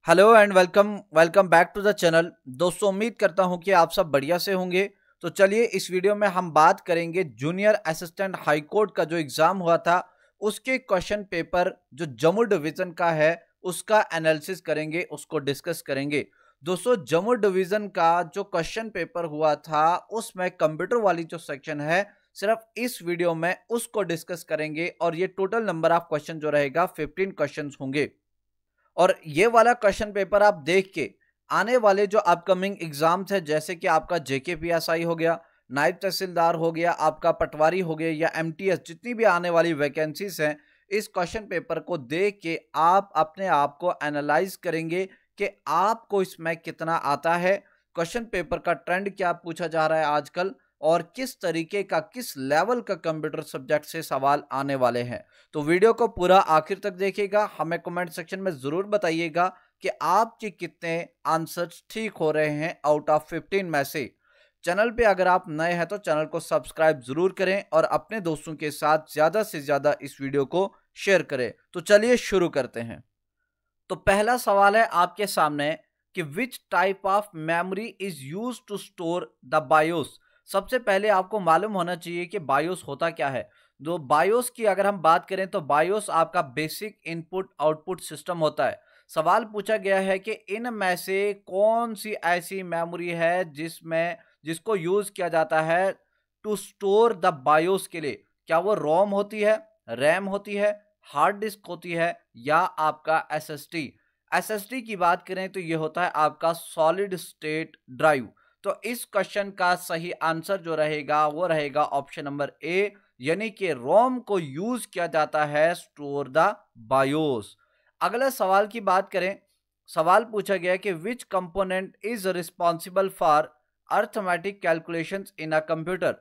Hello and welcome welcome back to the channel. दोस्तों, उम्मीद करता हूं कि आप सब बढ़िया से होंगे। तो चलिए, इस वीडियो में हम बात करेंगे जूनियर असिस्टेंट हाई कोर्ट का जो एग्जाम हुआ था उसके क्वेश्चन पेपर जो जम्मू डिवीजन का है उसका एनालिसिस करेंगे, उसको डिस्कस करेंगे। दोस्तों, जम्मू डिवीजन का जो क्वेश्चन पेपर हुआ था उसमें कंप्यूटर वाली जो सेक्शन है सिर्फ इस वीडियो में उसको डिस्कस करेंगे और ये टोटल नंबर ऑफ क्वेश्चन जो रहेगा 15 क्वेश्चन होंगे। और ये वाला क्वेश्चन पेपर आप देख के आने वाले जो अपकमिंग एग्जाम्स है, जैसे कि आपका जेकेपीएसआई हो गया, नायब तहसीलदार हो गया, आपका पटवारी हो गया या एमटीएस, जितनी भी आने वाली वैकेंसीज हैं, इस क्वेश्चन पेपर को देख के आप अपने आप को एनालाइज करेंगे कि आपको इसमें कितना आता है, क्वेश्चन पेपर का ट्रेंड क्या पूछा जा रहा है आजकल, और किस तरीके का, किस लेवल का कंप्यूटर सब्जेक्ट से सवाल आने वाले हैं। तो वीडियो को पूरा आखिर तक देखिएगा। हमें कमेंट सेक्शन में जरूर बताइएगा कि आपके कितने आंसर्स ठीक हो रहे हैं आउट ऑफ 15 में से। चैनल पे अगर आप नए हैं तो चैनल को सब्सक्राइब जरूर करें और अपने दोस्तों के साथ ज्यादा से ज्यादा इस वीडियो को शेयर करें। तो चलिए शुरू करते हैं। तो पहला सवाल है आपके सामने कि which type of memory is use to store the BIOS. सबसे पहले आपको मालूम होना चाहिए कि बायोस होता क्या है। दो बायोस की अगर हम बात करें तो बायोस आपका बेसिक इनपुट आउटपुट सिस्टम होता है। सवाल पूछा गया है कि इनमें से कौन सी ऐसी मेमोरी है जिसको यूज किया जाता है टू स्टोर द बायोस के लिए। क्या वो रोम होती है, रैम होती है, हार्ड डिस्क होती है या आपका एसएसडी। एसएसडी की बात करें तो ये होता है आपका सॉलिड स्टेट ड्राइव। तो इस क्वेश्चन का सही आंसर जो रहेगा वो रहेगा ऑप्शन नंबर ए, यानी कि रोम को यूज किया जाता है स्टोर द बायोस। अगला सवाल की बात करें, सवाल पूछा गया कि विच component is responsible for arithmetic calculations in a computer.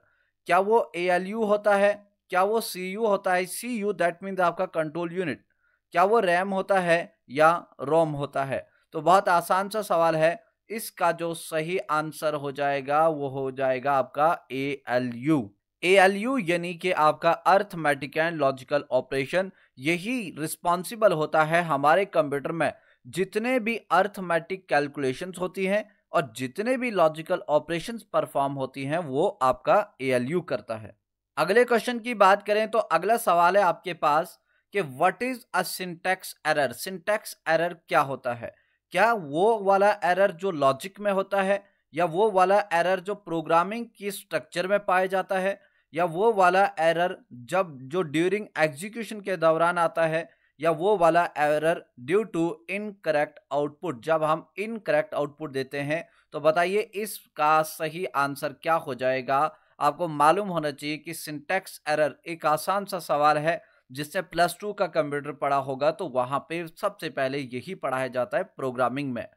क्या वो एएलयू होता है, क्या वो सीयू होता है, सीयू दैट मीन्स आपका कंट्रोल यूनिट, क्या वो रैम होता है या रोम होता है। तो बहुत आसान सा सवाल है। इसका जो सही आंसर हो जाएगा वो हो जाएगा आपका एएलयू। एएलयू यानी कि आपका अर्थमेटिक एंड लॉजिकल ऑपरेशन, यही रिस्पॉन्सिबल होता है हमारे कंप्यूटर में जितने भी अर्थमेटिक कैलकुलेशंस होती हैं और जितने भी लॉजिकल ऑपरेशंस परफॉर्म होती हैं वो आपका एएलयू करता है। अगले क्वेश्चन की बात करें तो अगला सवाल है आपके पास कि what is a syntax error. Syntax error क्या होता है। क्या वो वाला एरर जो लॉजिक में होता है, या वो वाला एरर जो प्रोग्रामिंग की स्ट्रक्चर में पाया जाता है, या वो वाला एरर जब जो ड्यूरिंग एग्जीक्यूशन के दौरान आता है, या वो वाला error due to incorrect output, जब हम इनकरेक्ट आउटपुट देते हैं। तो बताइए इसका सही आंसर क्या हो जाएगा। आपको मालूम होना चाहिए कि सिंटैक्स एरर एक आसान सा सवाल है, जिससे +2 का कंप्यूटर पढ़ा होगा तो वहां पे सबसे पहले यही पढ़ाया जाता है प्रोग्रामिंग में।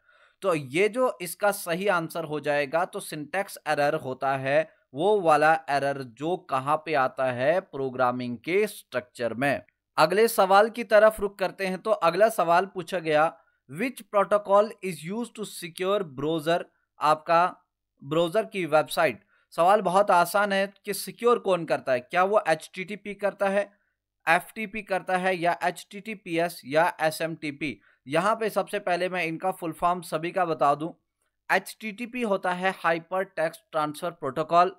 तो ये जो इसका सही आंसर हो जाएगा, तो सिंटैक्स एरर होता है वो वाला एरर जो कहां पे आता है, प्रोग्रामिंग के स्ट्रक्चर में। अगले सवाल की तरफ रुख करते हैं। तो अगला सवाल पूछा गया, which protocol is use to secure browser, आपका ब्राउजर की वेबसाइट। सवाल बहुत आसान है कि सिक्योर कौन करता है। क्या वो HTTP करता है, FTP करता है, या HTTPS या SMTP। यहां पे सबसे पहले मैं इनका फुल फॉर्म सभी का बता दूं। HTTP होता है hyper text transfer protocol,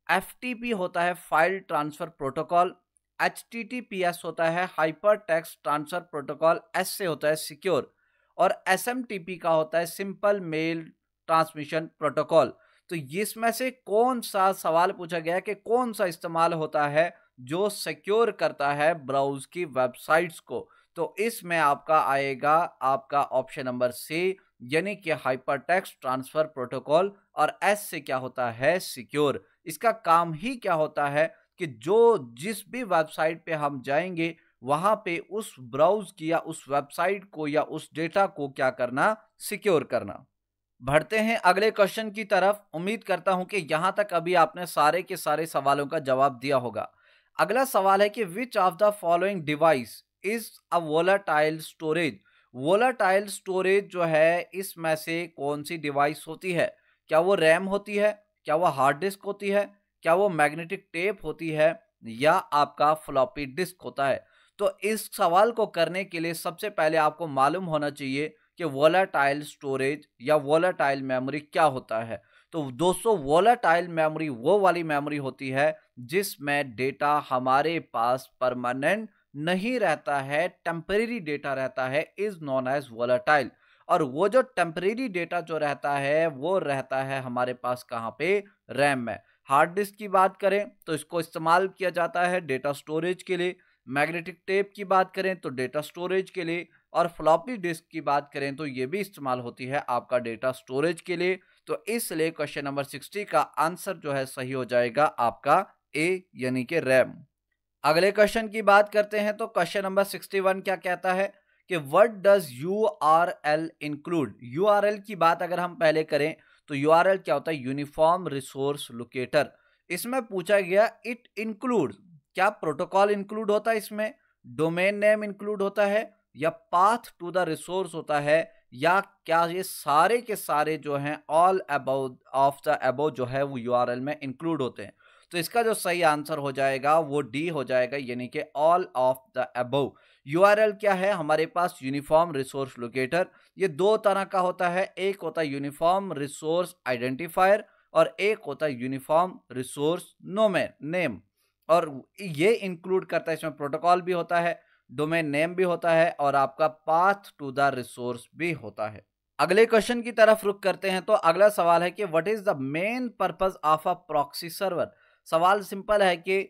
FTP होता है फाइल ट्रांसफर प्रोटोकॉल, HTTPS होता है hyper text transfer protocol, S से होता है सिक्योर, और SMTP का होता है सिंपल मेल ट्रांसमिशन प्रोटोकॉल। तो इसमें से कौन सा सवाल पूछा गया कि कौन सा इस्तेमाल होता है जो सिक्योर करता है ब्राउज की वेबसाइट्स को। तो इसमें आपका आएगा आपका ऑप्शन नंबर सी, यानी कि हाइपरटेक्स्ट ट्रांसफर प्रोटोकॉल, और एस से क्या होता है, सिक्योर। इसका काम ही क्या होता है कि जिस भी वेबसाइट पे हम जाएंगे वहां पे उस ब्राउज की या उस वेबसाइट को या उस डेटा को क्या करना, सिक्योर करना। बढ़ते हैं अगले क्वेश्चन की तरफ। उम्मीद करता हूं कि यहां तक अभी आपने सारे के सारे सवालों का जवाब दिया होगा। अगला सवाल है कि which of the following device is a volatile storage. Volatile storage जो है इसमें से कौन सी डिवाइस होती है। क्या वो रैम होती है, क्या वो हार्ड डिस्क होती है, क्या वो मैग्नेटिक टेप होती है, या आपका फ्लॉपी डिस्क होता है। तो इस सवाल को करने के लिए सबसे पहले आपको मालूम होना चाहिए कि वोलेटाइल स्टोरेज या वोलेटाइल मेमोरी क्या होता है। तो दोस्तों वोलेटाइल मेमोरी वो वाली मेमोरी होती है जिसमें डेटा हमारे पास परमानेंट नहीं रहता है, टेम्परेरी डेटा रहता है, इज नोन एज वोलेटाइल। और वो जो टेम्परेरी डेटा जो रहता है वो रहता है हमारे पास कहाँ पे, रैम में। हार्ड डिस्क की बात करें तो इसको इस्तेमाल किया जाता है डेटा स्टोरेज के लिए, मैग्नेटिक टेप की बात करें तो डेटा स्टोरेज के लिए, और फ्लॉपी डिस्क की बात करें तो ये भी इस्तेमाल होती है आपका डेटा स्टोरेज के लिए। तो इसलिए क्वेश्चन नंबर 60 का आंसर जो है सही हो जाएगा आपका ए यानी कि रैम। अगले क्वेश्चन की बात करते हैं तो क्वेश्चन नंबर 61 क्या कहता है कि what does URL include. URL की बात अगर हम पहले करें तो यूआरएल क्या होता है, यूनिफॉर्म रिसोर्स लोकेटर। इसमें पूछा गया इट इंक्लूड, क्या प्रोटोकॉल इंक्लूड होता है इसमें, डोमेन नेम इंक्लूड होता है, या पाथ टू द रिसोर्स होता है, या क्या ये सारे के सारे जो हैं all about of the above जो है वो यूआरएल में इंक्लूड होते हैं। तो इसका जो सही आंसर हो जाएगा वो डी हो जाएगा, यानी कि all of the above. URL क्या है हमारे पास, यूनिफॉर्म रिसोर्स लोकेटर। ये दो तरह का होता है, एक होता है यूनिफॉर्म रिसोर्स आइडेंटिफायर और एक होता है यूनिफॉर्म रिसोर्स नेम। और ये इंक्लूड करता है, इसमें प्रोटोकॉल भी होता है, डोमेन नेम भी होता है और आपका पाथ टू द रिसोर्स भी होता है। अगले क्वेश्चन की तरफ रुख करते हैं तो अगला सवाल है कि what is the main purpose of a proxy server. सवाल सिंपल है कि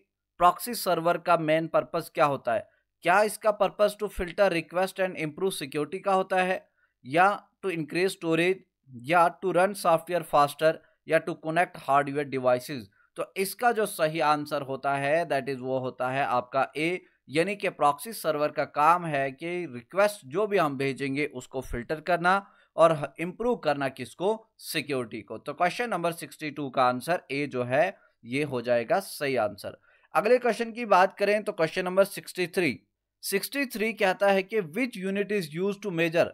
प्रॉक्सी सर्वर का मेन पर्पस क्या होता है। क्या इसका purpose to filter request and improve security का होता है, या टू इंक्रीज स्टोरेज, या टू रन सॉफ्टवेयर फास्टर, या टू कनेक्ट हार्डवेयर डिवाइसेस। तो इसका जो सही आंसर होता है दैट इज वो होता है आपका ए, यानी कि प्रॉक्सी सर्वर का काम है कि रिक्वेस्ट जो भी हम भेजेंगे उसको फिल्टर करना और इंप्रूव करना किसको, सिक्योरिटी को। तो क्वेश्चन नंबर 62 का आंसर ए जो है ये हो जाएगा सही आंसर। अगले क्वेश्चन की बात करें तो क्वेश्चन नंबर 63 कहता है कि which unit is use to measure,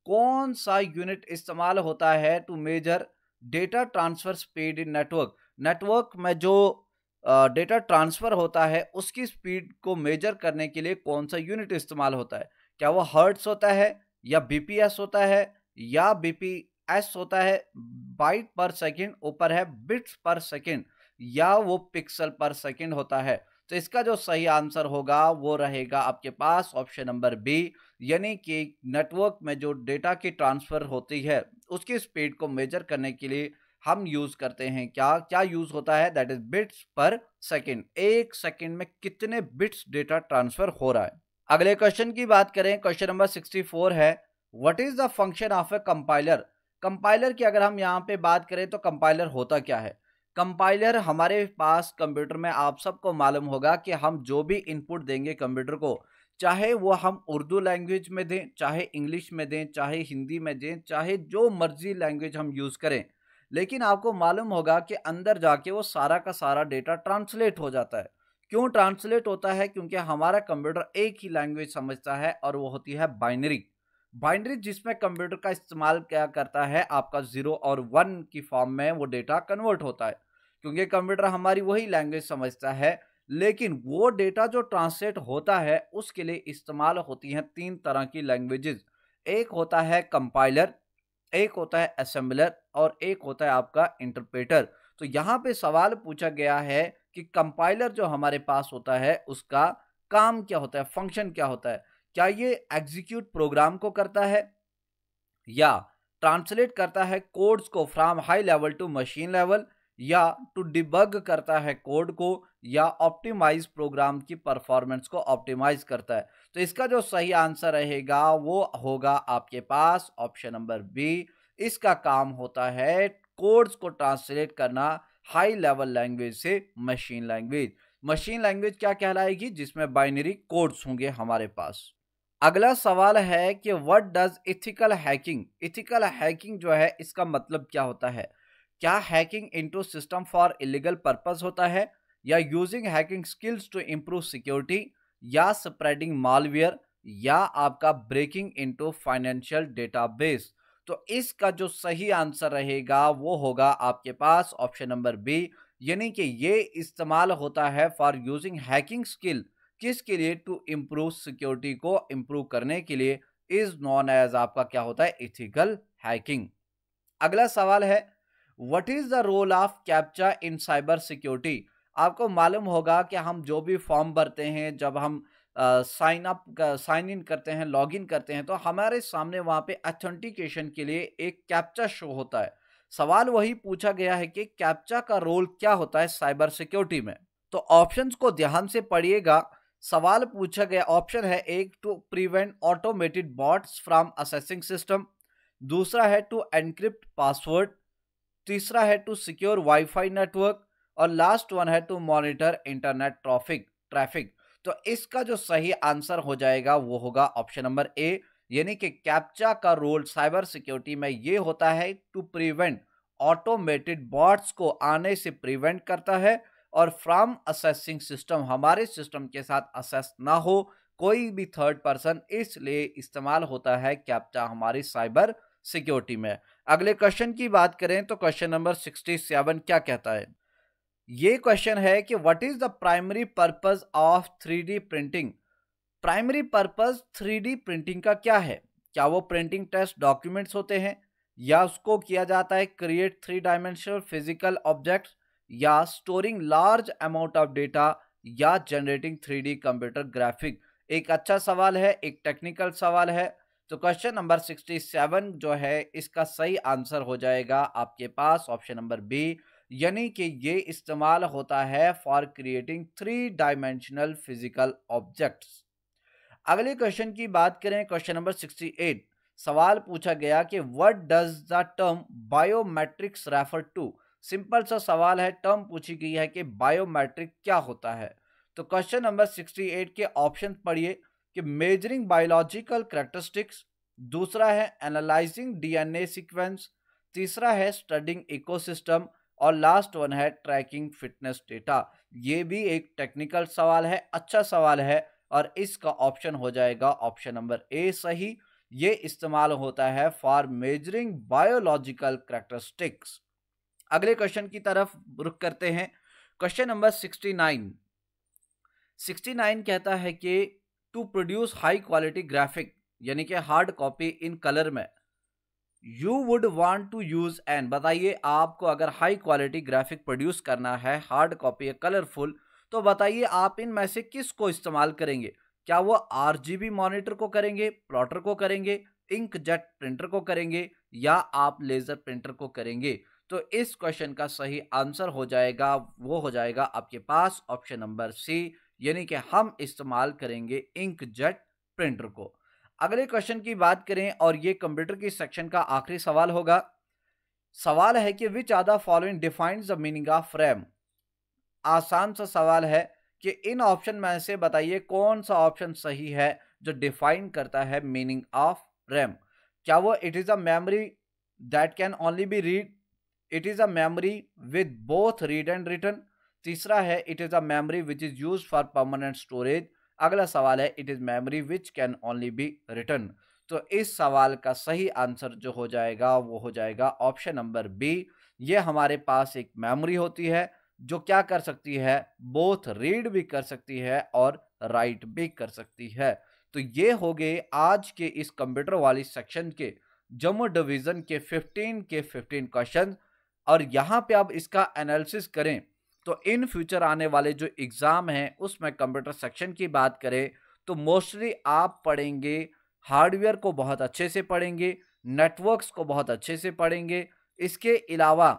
कौन सा यूनिट इस्तेमाल होता है to measure data transfer speed in network. Network में जो डेटा ट्रांसफर होता है उसकी स्पीड को मेजर करने के लिए कौन सा यूनिट इस्तेमाल होता है। क्या वो हर्ट्स होता है, या बीपीएस होता है, या बीपीएस होता है, बाइट पर सेकंड ऊपर है बिट्स पर सेकंड, या वो पिक्सल पर सेकंड होता है। तो इसका जो सही आंसर होगा वो रहेगा आपके पास ऑप्शन नंबर बी, यानी कि नेटवर्क में जो डेटा की ट्रांसफर होती है उसकी स्पीड को मेजर करने के लिए हम यूज करते हैं क्या क्या यूज होता है, दैट इज बिट्स पर सेकंड। एक सेकंड में कितने बिट्स डेटा ट्रांसफर हो रहा है। अगले क्वेश्चन की बात करें, क्वेश्चन नंबर 64 है what is the function of A compiler. Compiler की अगर हम यहाँ पे बात करें तो कंपाइलर होता क्या है। कंपाइलर हमारे पास कंप्यूटर में आप सबको मालूम होगा कि हम जो भी इनपुट देंगे कंप्यूटर को, चाहे वो हम उर्दू लैंग्वेज में दें, चाहे इंग्लिश में दें, चाहे हिंदी में दें, चाहे जो मर्जी लैंग्वेज हम यूज करें, लेकिन आपको मालूम होगा कि अंदर जाके वो सारा का सारा डेटा ट्रांसलेट हो जाता है। क्यों ट्रांसलेट होता है, क्योंकि हमारा कंप्यूटर एक ही लैंग्वेज समझता है और वो होती है बाइनरी। बाइनरी जिसमें कंप्यूटर का इस्तेमाल क्या करता है, आपका 0 और 1 की फॉर्म में वो डेटा कन्वर्ट होता है, क्योंकि कंप्यूटर हमारी वही लैंग्वेज समझता है। लेकिन वो डेटा जो ट्रांसलेट होता है उसके लिए इस्तेमाल होती हैं 3 तरह की लैंग्वेजेस। एक होता है कंपाइलर, एक होता है असेंबलर और एक होता है आपका इंटरप्रेटर। तो यहाँ पे सवाल पूछा गया है कि कंपाइलर जो हमारे पास होता है उसका काम क्या होता है, फंक्शन क्या होता है। क्या ये एग्जीक्यूट प्रोग्राम को करता है, या ट्रांसलेट करता है कोड्स को from high level to machine level, या टू डिबग करता है कोड को, या ऑप्टिमाइज प्रोग्राम की परफॉर्मेंस को ऑप्टिमाइज करता है। तो इसका जो सही आंसर रहेगा वो होगा आपके पास ऑप्शन नंबर बी। इसका काम होता है कोड्स को ट्रांसलेट करना हाई लेवल लैंग्वेज से मशीन लैंग्वेज। मशीन लैंग्वेज क्या कहलाएगी, जिसमें बाइनरी कोड्स होंगे हमारे पास। अगला सवाल है कि what does ethical hacking. Ethical hacking जो है इसका मतलब क्या होता है। क्या hacking into system for illegal purpose होता है, या using hacking skills to improve security, या स्प्रेडिंग मालवेयर, या आपका ब्रेकिंग इनटू फाइनेंशियल डेटाबेस। तो इसका जो सही आंसर रहेगा वो होगा आपके पास ऑप्शन नंबर बी, यानी कि ये इस्तेमाल होता है फॉर यूजिंग हैकिंग स्किल, किसके लिए, टू इम्प्रूव सिक्योरिटी को इम्प्रूव करने के लिए इज नॉन एज आपका क्या होता है, इथिकल हैकिंग। अगला सवाल है what is the role of captcha in cyber security. आपको मालूम होगा कि हम जो भी फॉर्म भरते हैं, जब हम साइन इन करते हैं, लॉग इन करते हैं, तो हमारे सामने वहां पे ऑथेंटिकेशन के लिए एक कैप्चा शो होता है। सवाल वही पूछा गया है कि कैप्चा का रोल क्या होता है साइबर सिक्योरिटी में। तो ऑप्शंस को ध्यान से पढ़िएगा। सवाल पूछा गया ऑप्शन है एक, to prevent automated bots from accessing system, दूसरा है टू एनक्रिप्ट पासवर्ड, तीसरा है टू सिक्योर वाईफाई नेटवर्क, और लास्ट वन है टू मॉनिटर इंटरनेट ट्रैफिक। तो इसका जो सही आंसर हो जाएगा वो होगा ऑप्शन नंबर ए, यानी कि कैप्चा का रोल साइबर सिक्योरिटी में ये होता है टू प्रिवेंट ऑटोमेटेड बॉट्स को आने से प्रिवेंट करता है, और फ्रॉम असेसिंग सिस्टम, हमारे सिस्टम के साथ असेस ना हो कोई भी थर्ड पर्सन, इसलिए इस्तेमाल होता है कैप्चा हमारी साइबर सिक्योरिटी में। अगले क्वेश्चन की बात करें तो क्वेश्चन नंबर 67 क्या कहता है। ये क्वेश्चन है कि what is the primary purpose of 3D printing. Primary purpose 3D printing का क्या है। क्या वो प्रिंटिंग टेस्ट डॉक्यूमेंट्स होते हैं, या उसको किया जाता है क्रिएट 3 डायमेंशनल फिजिकल ऑब्जेक्ट्स, या storing large amount of data, या जनरेटिंग 3D कंप्यूटर ग्राफिक। एक अच्छा सवाल है, एक टेक्निकल सवाल है। तो क्वेश्चन नंबर 67 जो है इसका सही आंसर हो जाएगा आपके पास ऑप्शन नंबर बी, यानी कि ये इस्तेमाल होता है for creating 3 dimensional physical objects. अगले क्वेश्चन की बात करें, क्वेश्चन नंबर 68 सवाल पूछा गया कि what does the term biometrics refer to. Simple सा सवाल है, टर्म पूछी गई है कि बायोमेट्रिक क्या होता है। तो क्वेश्चन नंबर 68 के ऑप्शन पढ़िए कि मेजरिंग बायोलॉजिकल कैरेक्टरिस्टिक्स, दूसरा है एनालाइजिंग डीएनए सीक्वेंस, तीसरा है स्टडिंग इकोसिस्टम, और लास्ट वन है ट्रैकिंग फिटनेस डेटा। ये भी एक टेक्निकल सवाल है, अच्छा सवाल है, और इसका ऑप्शन हो जाएगा ऑप्शन नंबर ए सही। ये इस्तेमाल होता है फॉर मेजरिंग बायोलॉजिकल कैरेक्टरिस्टिक्स। अगले क्वेश्चन की तरफ रुख करते हैं। क्वेश्चन नंबर 69 कहता है कि to produce high quality graphic, यानी कि हार्ड कॉपी इन कलर में, you would want to use an. बताइए आपको अगर हाई क्वालिटी ग्राफिक प्रोड्यूस करना है, हार्ड कॉपी है कलरफुल, तो बताइए आप इनमें से किस को इस्तेमाल करेंगे। क्या वो आरजीबी मॉनिटर को करेंगे, प्लॉटर को करेंगे, इंकजेट प्रिंटर को करेंगे, या आप लेजर प्रिंटर को करेंगे। तो इस क्वेश्चन का सही आंसर हो जाएगा, वो हो जाएगा आपके पास ऑप्शन नंबर सी, यानी कि हम इस्तेमाल करेंगे इंकजेट प्रिंटर को। अगले क्वेश्चन की बात करें, और ये कंप्यूटर की सेक्शन का आखिरी सवाल होगा। सवाल है कि which are the following defines the meaning of RAM. आसान सा सवाल है कि इन ऑप्शन में से बताइए कौन सा ऑप्शन सही है जो डिफाइन करता है मीनिंग ऑफ रैम। क्या वो it is a memory that can only be read, it is a memory with both read and written, तीसरा है it is a memory which is use for permanent storage, अगला सवाल है it is memory which can only be written. तो इस सवाल का सही आंसर जो हो जाएगा वो हो जाएगा ऑप्शन नंबर बी। ये हमारे पास एक मेमोरी होती है जो क्या कर सकती है, बोथ रीड भी कर सकती है और राइट भी कर सकती है। तो ये हो गए आज के इस कंप्यूटर वाली सेक्शन के जम्मू डिवीजन के 15 क्वेश्चन। और यहाँ पे अब इसका एनालिसिस करें तो इन फ्यूचर आने वाले जो एग्जाम हैं उसमें कंप्यूटर सेक्शन की बात करें तो मोस्टली आप पढ़ेंगे हार्डवेयर को बहुत अच्छे से पढ़ेंगे, नेटवर्क्स को बहुत अच्छे से पढ़ेंगे। इसके अलावा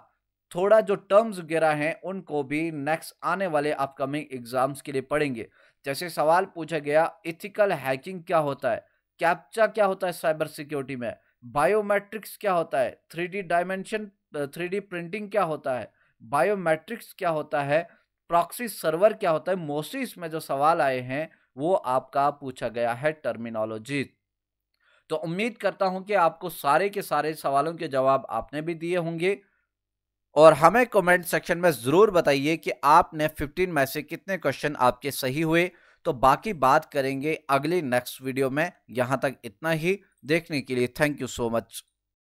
थोड़ा जो टर्म्स वगैरह हैं उनको भी नेक्स्ट आने वाले अपकमिंग एग्जाम्स के लिए पढ़ेंगे। जैसे सवाल पूछा गया इथिकल हैकिंग क्या होता है, कैप्चा क्या होता है साइबर सिक्योरिटी में, बायोमेट्रिक्स क्या होता है, 3D प्रिंटिंग क्या होता है, बायोमेट्रिक्स क्या होता है, प्रॉक्सी सर्वर क्या होता है। मोस्टली इसमें जो सवाल आए हैं वो आपका पूछा गया है टर्मिनोलॉजी। तो उम्मीद करता हूं कि आपको सारे के सारे सवालों के जवाब आपने भी दिए होंगे, और हमें कमेंट सेक्शन में ज़रूर बताइए कि आपने 15 में से कितने क्वेश्चन आपके सही हुए। तो बाकी बात करेंगे अगली नेक्स्ट वीडियो में। यहाँ तक इतना ही, देखने के लिए थैंक यू सो मच।